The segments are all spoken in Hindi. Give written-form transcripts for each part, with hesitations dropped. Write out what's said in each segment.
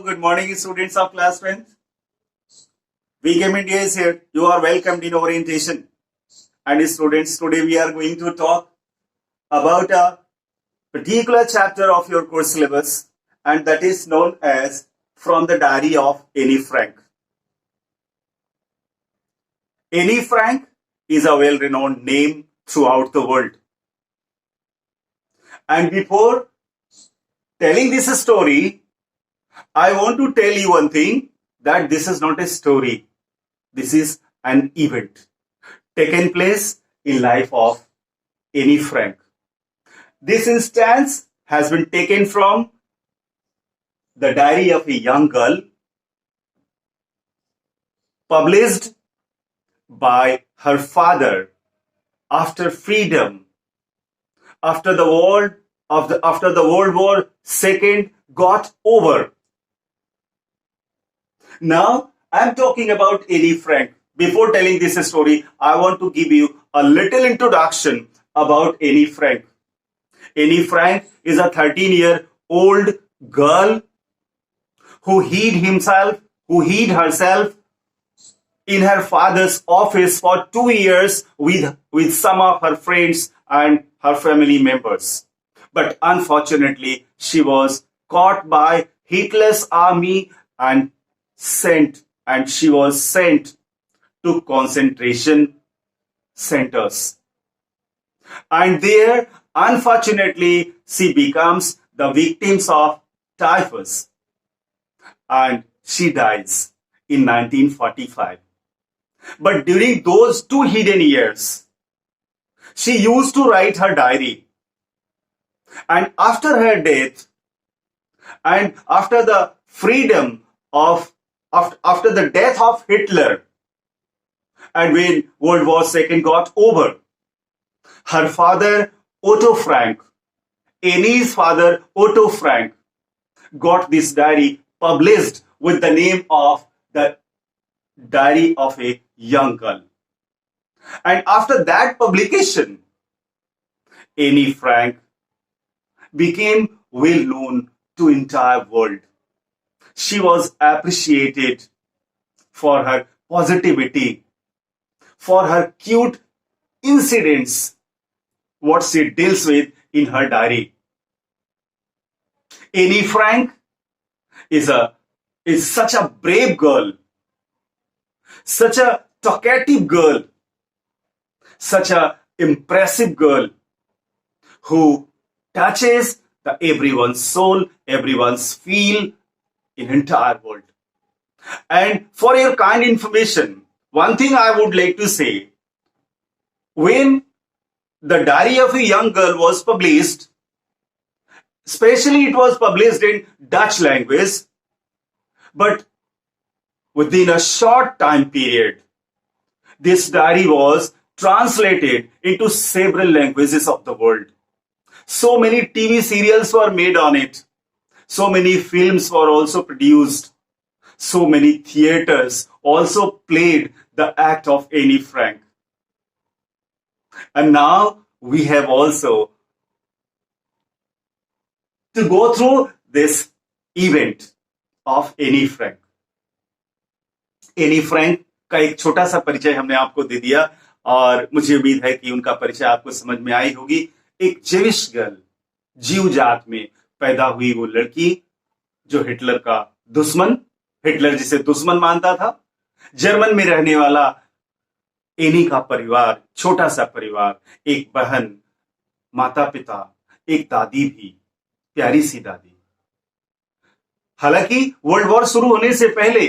good morning, students of class 10th. VCAM India is here. You are welcomed in orientation. And students, today we are going to talk about a particular chapter of your course syllabus, and that is known as From the Diary of Annie Frank. Annie Frank is a well-renowned name throughout the world. And before telling this story, I want to tell you one thing, that this is not a story. This is an event taken place in life of Annie Frank. This instance has been taken from the diary of a young girl, published by her father after freedom, after the World War II got over. Now, I'm talking about Annie Frank. Before telling this story, I want to give you a little introduction about Annie Frank. Annie Frank is a 13-year-old girl who hid herself in her father's office for 2 years with some of her friends and her family members. But unfortunately, she was caught by Hitler's army and she was sent to concentration centers. And there, unfortunately, she becomes the victim of typhus. And she dies in 1945. But during those 2 hidden years, she used to write her diary. And after her death, and after the freedom of after the death of Hitler, and when World War II got over, her father, Otto Frank, Annie's father, Otto Frank, got this diary published with the name of the Diary of a Young Girl. And after that publication, Annie Frank became well known to the entire world. She was appreciated for her positivity, for her cute incidents, what she deals with in her diary. Annie Frank is such a brave girl, such a talkative girl, such a impressive girl who touches everyone's soul, everyone's feel in entire world. And for your kind information, one thing I would like to say, when the Diary of a Young Girl was published, especially it was published in Dutch language, but within a short time period, this diary was translated into several languages of the world. So many TV serials were made on it. So many films were also produced. So many theaters also played the act of Annie Frank. And now we have also to go through this event of Annie Frank. Anne Frank का एक छोटा सा परिचय हमने आपको दे दिया और मुझे उम्मीद है कि उनका परिचय आपको समझ में आई होगी। एक जेविश गर्ल, जीव जात में पैदा हुई वो लड़की जो हिटलर का दुश्मन, हिटलर जिसे दुश्मन मानता था, जर्मन में रहने वाला एनी का परिवार, छोटा सा परिवार, एक बहन, माता पिता, एक दादी भी, प्यारी सी दादी। हालांकि वर्ल्ड वॉर शुरू होने से पहले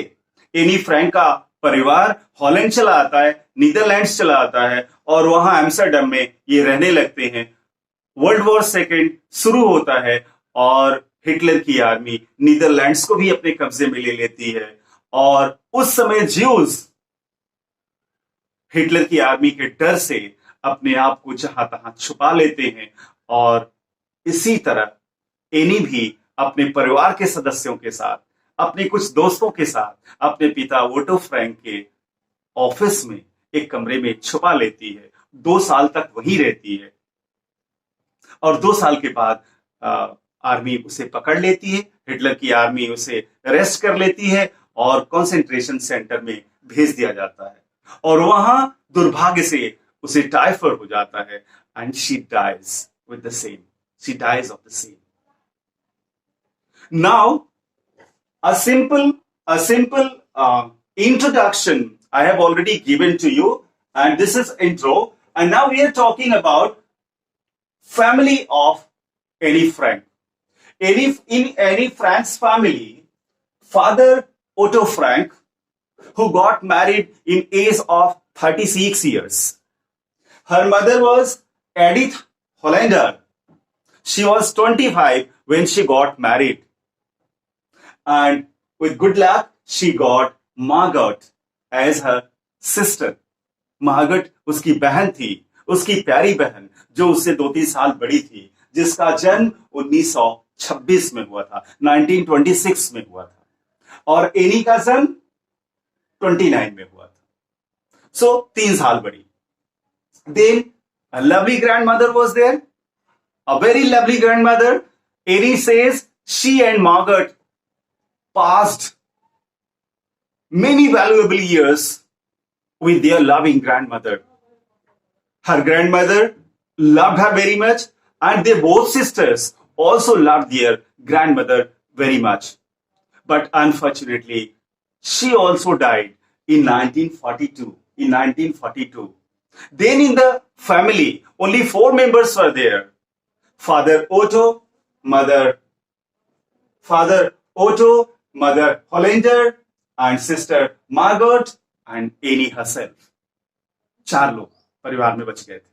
एनी फ्रैंक का परिवार हॉलैंड चला आता है, नीदरलैंड्स चला आता है और वहां एम्स्टरडम में ये रहने लगते हैं। वर्ल्ड वॉर सेकेंड शुरू होता है और हिटलर की आर्मी नीदरलैंड्स को भी अपने कब्जे में ले लेती है और उस समय ज्यूज हिटलर की आर्मी के डर से अपने आप को जहां तहां छुपा लेते हैं और इसी तरह एनी भी अपने परिवार के सदस्यों के साथ, अपने कुछ दोस्तों के साथ, अपने पिता ओटो फ्रैंक के ऑफिस में एक कमरे में छुपा लेती है। 2 साल तक वहीं रहती है और 2 साल के बाद आर्मी उसे पकड़ लेती है, हिटलर की आर्मी उसे अरेस्ट कर लेती है और कंसंट्रेशन सेंटर में भेज दिया जाता है और वहां दुर्भाग्य से उसे टाइफाइड हो जाता है and she dies with the same she dies of the same now a simple introduction I have already given to you, and this is intro, and now we are talking about family of Anne Frank. In Anne Frank's family, father Otto Frank, who got married in age of 36 years. Her mother was Edith Hollander. She was 25 when she got married. And with good luck, she got Margaret as her sister. Margaret उसकी बहन थी, उसकी प्यारी बहन जो उससे 2-3 साल बड़ी थी, जिसका जन्म 1926 में हुआ था, 1926 में हुआ था और एनी का जन्म 29 में हुआ था. So 3 साल बड़ी. Then a lovely grandmother was there, a very lovely grandmother. Annie says she and Margaret passed many valuable years with their loving grandmother. Her grandmother loved her very much, and they both sisters also loved their grandmother very much. But unfortunately, she also died in 1942. In 1942. Then in the family, only 4 members were there. Father Otto, Mother Hollander, and sister Margaret and Annie herself. 4 लोग परिवार में बच गए थे.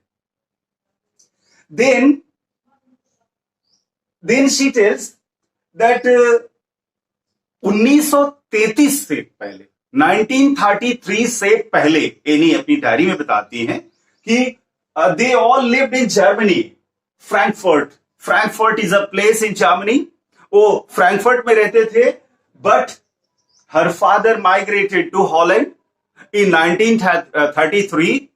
Then she tells that 1933 से पहले 1933 से पहले एनी अपनी डायरी में बताती हैं कि they all lived in Germany. Frankfurt is a place in Germany. वो फ्रैंकफर्ट में रहते थे, but her father migrated to Holland in 1933.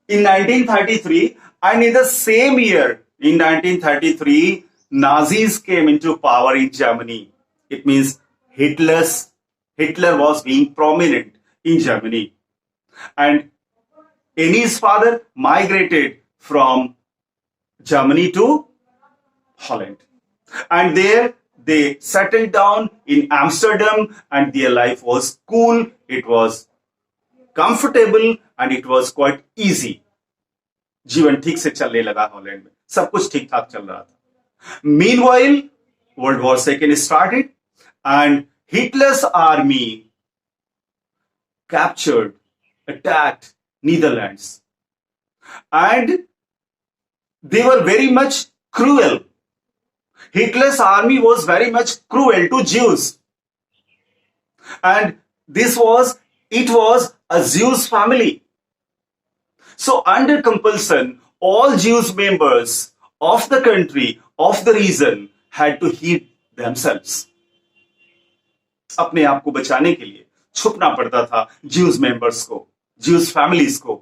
In 1933, and in the same year, in 1933, Nazis came into power in Germany. It means Hitler was being prominent in Germany. And Annie's father migrated from Germany to Holland. And there they settled down in Amsterdam, and their life was cool, it was comfortable, and it was quite easy. जीवन ठीक से चलने लगा हॉलैंड में, सब कुछ ठीक ठाक चल रहा था. Meanwhile, World War II started, and Hitler's army captured, attacked Netherlands, and they were very much cruel. Hitler's army was very much cruel to Jews. And it was a Jewish family. So under compulsion, all Jewish members of the country, of the region, had to hide themselves. अपने आप को बचाने के लिए छुपना पड़ता था Jewish members को, Jewish families को.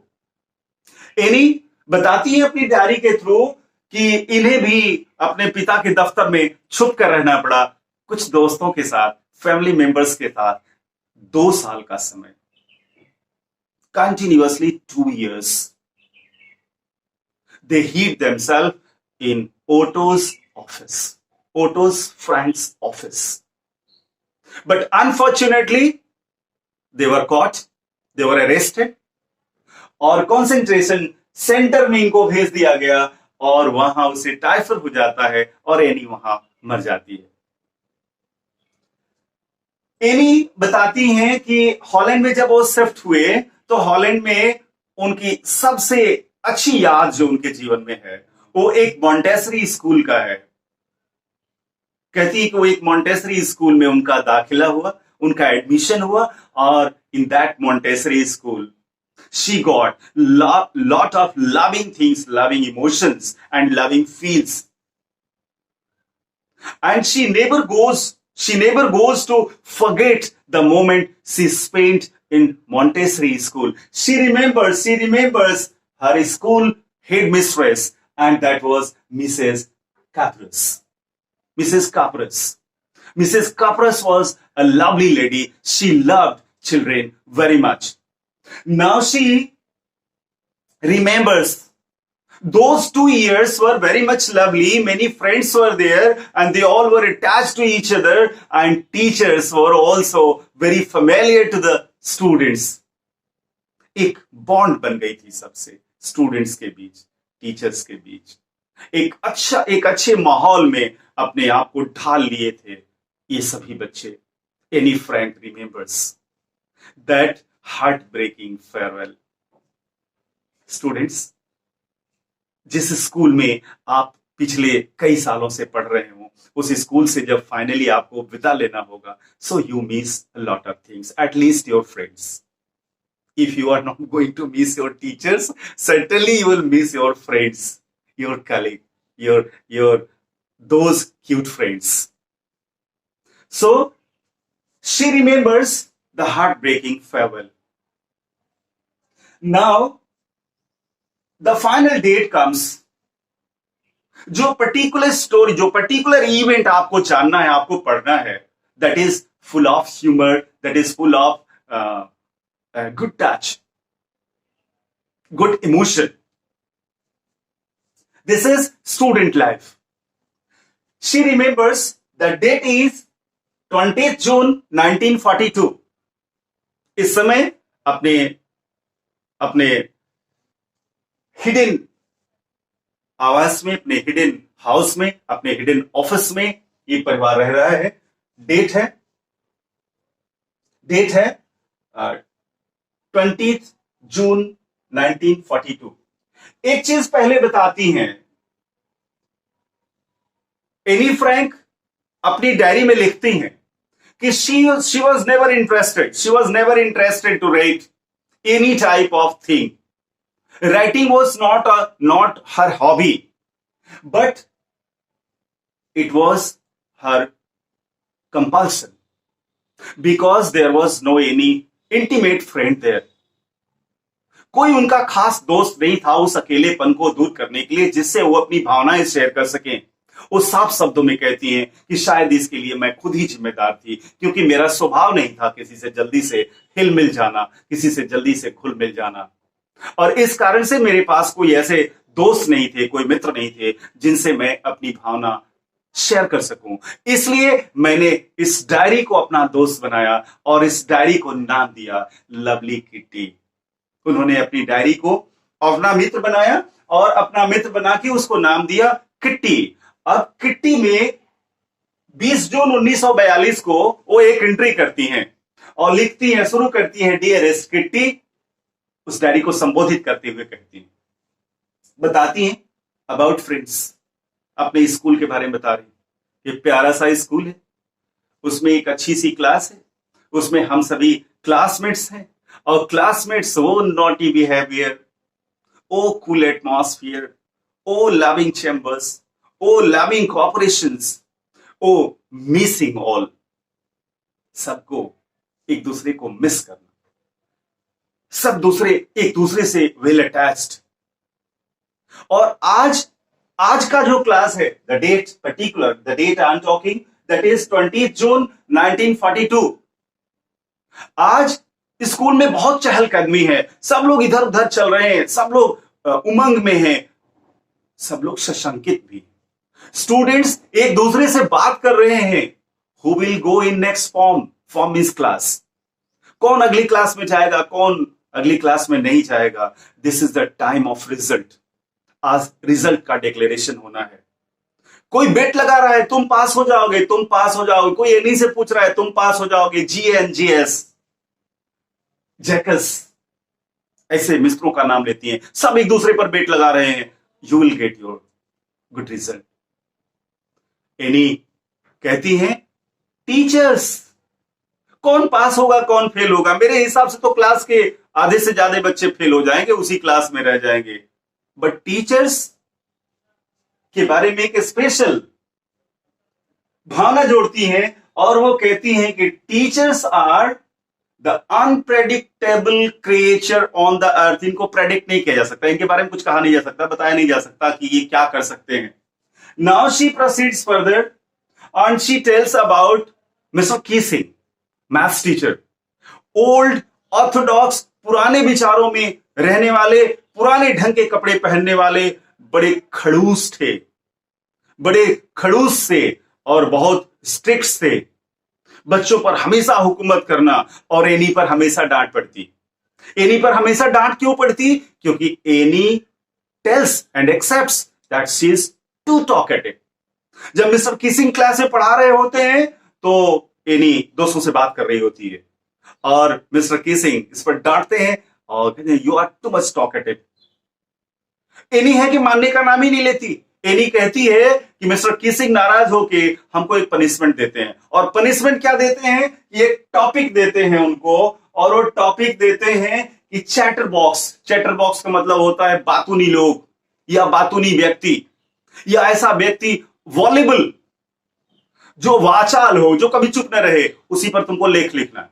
एनी बताती है अपनी डायरी के थ्रू कि इन्हें भी अपने पिता के दफ्तर में छुप कर रहना पड़ा, कुछ दोस्तों के साथ, फैमिली मेंबर्स के साथ 2 साल का समय. Continuously 2 years. They hid themselves in Otto's office, Otto's Frank's office. But unfortunately, they were caught, they were arrested, और कंसंट्रेशन सेंटर में इनको भेज दिया गया और वहां उसे टाइफाइड हो जाता है और एनी वहां मर जाती है. एनी बताती हैं कि हॉलैंड में जब वो शिफ्ट हुए तो हॉलैंड में उनकी सबसे अच्छी याद जो उनके जीवन में है वो एक मॉन्टेसरी स्कूल का है. कहती है कि वो एक मॉन्टेसरी स्कूल में उनका दाखिला हुआ, उनका एडमिशन हुआ, और in that Montessori school she got lot of loving things, loving emotions, and loving feels. And she never goes to forget the moment she spent in Montessori school. She remembers her school headmistress, and that was Mrs. Caprus. Mrs. Capras. Mrs. Capras was a lovely lady. She loved children very much. Now she remembers those 2 years were very much lovely. Many friends were there and they all were attached to each other, and teachers were also very familiar to the students. एक बॉन्ड बन गई थी सबसे, स्टूडेंट्स के बीच, टीचर्स के बीच. एक अच्छे माहौल में अपने आप को ढाल लिए थे ये सभी बच्चे. Anne Frank remembers that heart breaking farewell. Students, जिस स्कूल में आप पिछले कई सालों से पढ़ रहे हो, उस स्कूल से जब फाइनली आपको विदा लेना होगा, so you miss a lot of things, at least your friends. If you are not going to miss your teachers, certainly you will miss your friends, your colleague, your those cute friends. So she remembers the heartbreaking farewell. Now the final date comes. जो पर्टिकुलर स्टोरी, जो पर्टिकुलर इवेंट आपको जानना है, आपको पढ़ना है, that is full of humor, that is full of good touch, good emotion. This is student life. She remembers the date is 20th June 1942. इस समय अपने हिडन आवास में, अपने हिडन हाउस में, अपने हिडन ऑफिस में ये परिवार रह रहा है. डेट है 20th जून 1942. एक चीज पहले बताती हैं, एनी फ्रैंक अपनी डायरी में लिखती हैं कि she was never interested to write any type of thing. Writing was not her hobby, but it was her compulsion, because there was no any intimate friend there. कोई उनका खास दोस्त नहीं था उस अकेलेपन को दूर करने के लिए, जिससे वो अपनी भावनाएं शेयर कर सकें. वो साफ शब्दों में कहती हैं कि शायद इसके लिए मैं खुद ही जिम्मेदार थी, क्योंकि मेरा स्वभाव नहीं था किसी से जल्दी से हिल मिल जाना, किसी से जल्दी से घुल मिल जाना, और इस कारण से मेरे पास कोई ऐसे दोस्त नहीं थे, कोई मित्र नहीं थे जिनसे मैं अपनी भावना शेयर कर सकूं. इसलिए मैंने इस डायरी को अपना दोस्त बनाया और इस डायरी को नाम दिया लवली किट्टी. उन्होंने अपनी डायरी को अपना मित्र बनाया और अपना मित्र बना के उसको नाम दिया किट्टी. अब किट्टी में 20 जून 1942 को वो एक एंट्री करती हैं और लिखती हैं, शुरू करती हैं, डियरेस्ट किट्टी. उस डायरी को संबोधित करते हुए कहती हैं, बताती हैं अबाउट फ्रेंड्स, अपने स्कूल के बारे में बता रही. ये प्यारा सा स्कूल है, उसमें एक अच्छी सी क्लास है, उसमें हम सभी क्लासमेट्स हैं, और क्लासमेट्स वो नॉटी बिहेवियर, ओ कूल एटमॉस्फियर, ओ लविंग चैम्बर्स, ओ लविंग कॉपरेशंस, ओ मिसिंग ऑल. सबको एक दूसरे को मिस करना, सब एक दूसरे से वेल अटैच्ड. और आज का जो क्लास है, the date I am talking, that is 20th June 1942. आज स्कूल में बहुत चहलकदमी है, सब लोग इधर उधर चल रहे हैं, सब लोग उमंग में हैं, सब लोग सशंकित भी. स्टूडेंट्स एक दूसरे से बात कर रहे हैं, who will go in next form इस क्लास, कौन अगली क्लास में जाएगा, कौन अगली क्लास में नहीं जाएगा. This is the time of result. आज रिजल्ट का डिक्लेरेशन होना है. कोई बेट लगा रहा है, तुम पास हो जाओगे, तुम पास हो जाओगे. कोई एनी से पूछ रहा है, तुम पास हो जाओगे. GNGS, जैकस, ऐसे मिस्त्रों का नाम लेती हैं. सब एक दूसरे पर बेट लगा रहे हैं, you will get your good result. Any कहती हैं, टीचर्स, कौन पास होगा कौन फेल होगा. मेरे हिसाब से तो क्लास के आधे से ज्यादा बच्चे फेल हो जाएंगे, उसी क्लास में रह जाएंगे. बट टीचर्स के बारे में एक स्पेशल भावना जोड़ती हैं और वो कहती हैं कि teachers are the unpredictable creature on the earth. इनको प्रेडिक्ट नहीं किया जा सकता, इनके बारे में कुछ कहा नहीं जा सकता, बताया नहीं जा सकता कि ये क्या कर सकते हैं. Now she proceeds further and she tells about Mr. Keesing, maths teacher, old orthodox, पुराने विचारों में रहने वाले, पुराने ढंग के कपड़े पहनने वाले, बड़े खड़ूस थे, बड़े खड़ूस से और बहुत स्ट्रिक्ट थे। बच्चों पर हमेशा हुकूमत करना और एनी पर हमेशा डांट पड़ती। एनी पर हमेशा डांट क्यों पड़ती? क्योंकि Anne tells and accepts that she is too talkative. जब मिस्टर किसिंग क्लास में पढ़ा रहे होते हैं तो एनी दोस्तों से बात कर रही होती है और मिस्टर किसिंग इस पर डांटते हैं और कहते हैं you are too much talkative. Anne है कि मानने का नाम ही नहीं लेती। एनी कहती है कि मिस्टर किसिंग नाराज होके हमको एक पनिशमेंट देते हैं, और पनिशमेंट क्या देते हैं? एक टॉपिक देते हैं उनको, और वो टॉपिक देते हैं कि चैटर बॉक्स। चैटर बॉक्स का मतलब होता है बातूनी लोग या बातूनी व्यक्ति या ऐसा व्यक्ति वॉलेबल जो वाचाल हो, जो कभी चुप न रहे, उसी पर तुमको लेख लिखना है।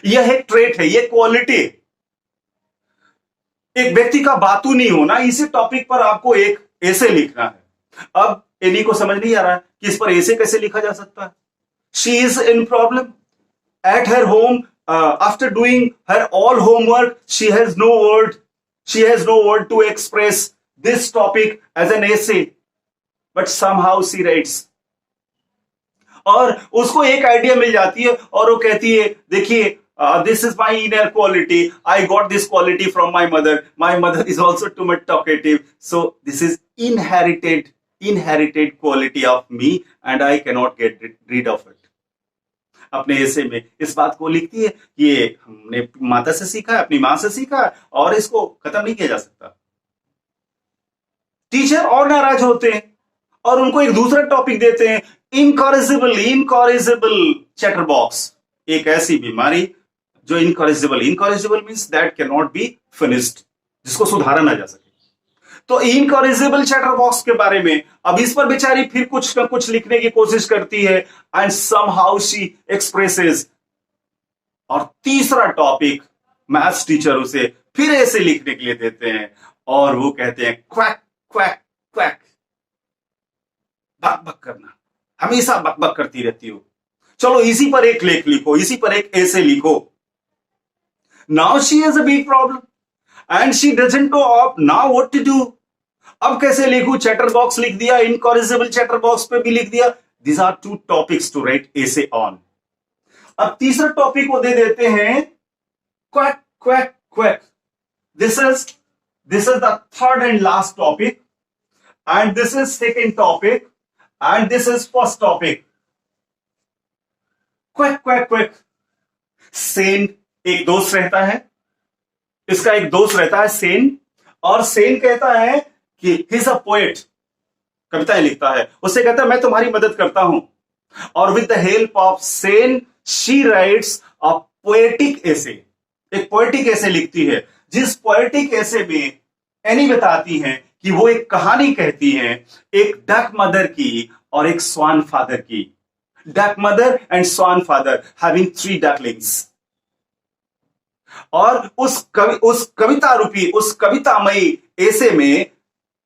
यह एक ट्रेट है, यह क्वालिटी। एक व्यक्ति का बातूनी होना, इसी टॉपिक पर आपको एक ऐसे लिखना है। अब एनी को समझ नहीं आ रहा है कि इस पर ऐसे कैसे लिखा जा सकता है। She is in problem at her home after doing her all homework. She has no word to express this topic as an essay, but somehow she writes. और उसको एक आइडिया मिल जाती है और वो कहती है देखिए this is my inner quality. I got this quality from my mother. My mother is also too much talkative. So this is inherited quality of me and I cannot get rid of it. अपने ऐसे में इस बात को लिखती है कि ये हमने माता से सीखा है, अपनी मां से सीखा है और इसको खत्म नहीं किया जा सकता। टीचर और नाराज होते हैं और उनको एक दूसरा टॉपिक देते हैं, इनकॉरिजिबल चैटर बॉक्स। एक ऐसी बीमारी जो incorrigible means that can not be finished, जिसको सुधारा ना जा सके। तो इनकॉरिजिबल चैटर बॉक्स के बारे में अब इस पर बेचारी फिर कुछ ना कुछ लिखने की कोशिश करती है एंड समहाउ शी एक्सप्रेसेस। और तीसरा टॉपिक मैथ्स टीचर उसे फिर ऐसे लिखने के लिए देते हैं और वो कहते हैं क्वैक क्वैक क्वैक, बक बक करना, हमेशा बक बक करती रहती हो। चलो इसी पर एक लेख लिखो, इसी पर एक ऐसे लिखो। Now she has a big problem and she doesn't know now what to do. अब कैसे लिखूं? चैटर बॉक्स लिख दिया, इनकॉरिजिबल चैटर बॉक्स पे भी लिख दिया। These are two topics to write essay on. अब तीसरा टॉपिक वो दे देते हैं quack quack quack. This is the third and last topic, and this is second topic, and this is first topic. Quack quack quack. Sen एक दोस्त रहता है, इसका एक दोस्त रहता है सेन, और सेन कहता है कि ही इज अ पोएट, कविताएं लिखता है। उससे कहता है मैं तुम्हारी मदद करता हूं, और with the help of Sen she writes a poetic essay. एक पोएटिक एसे लिखती है, जिस पोएटिक एसे में एनी बताती है कि वो एक कहानी कहती है एक डक मदर की और एक स्वान फादर की। Duck mother and swan father having 3 ducklings. और उस कविता रूपी, उस कवितामयी ऐसे में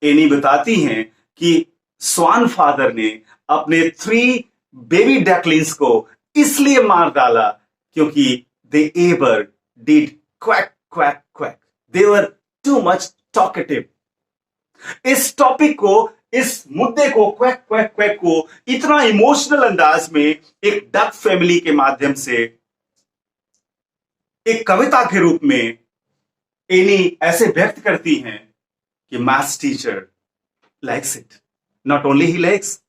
एनी बताती हैं कि स्वान फादर ने अपने 3 बेबी डकलिंग्स को इसलिए मार डाला क्योंकि they ever did quack quack quack, they were to much talkative. इस टॉपिक को, इस मुद्दे को, क्वैक क्वैक क्वैक को इतना इमोशनल अंदाज में एक डक फैमिली के माध्यम से एक कविता के रूप में एनी ऐसे व्यक्त करती हैं कि maths teacher likes it. Not only he likes,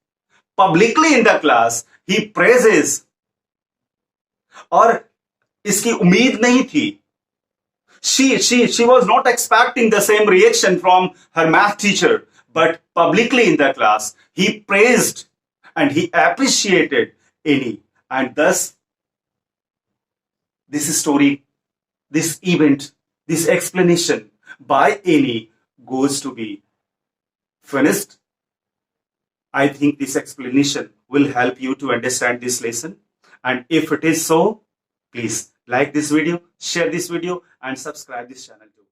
publicly in the class he praises. और इसकी उम्मीद नहीं थी। She was not expecting the same reaction from her math teacher, but publicly in the class he praised and he appreciated Annie, and thus this story, this event, this explanation by Annie goes to be finished. I think this explanation will help you to understand this lesson, and if it is so, please like this video, share this video, and subscribe this channel too.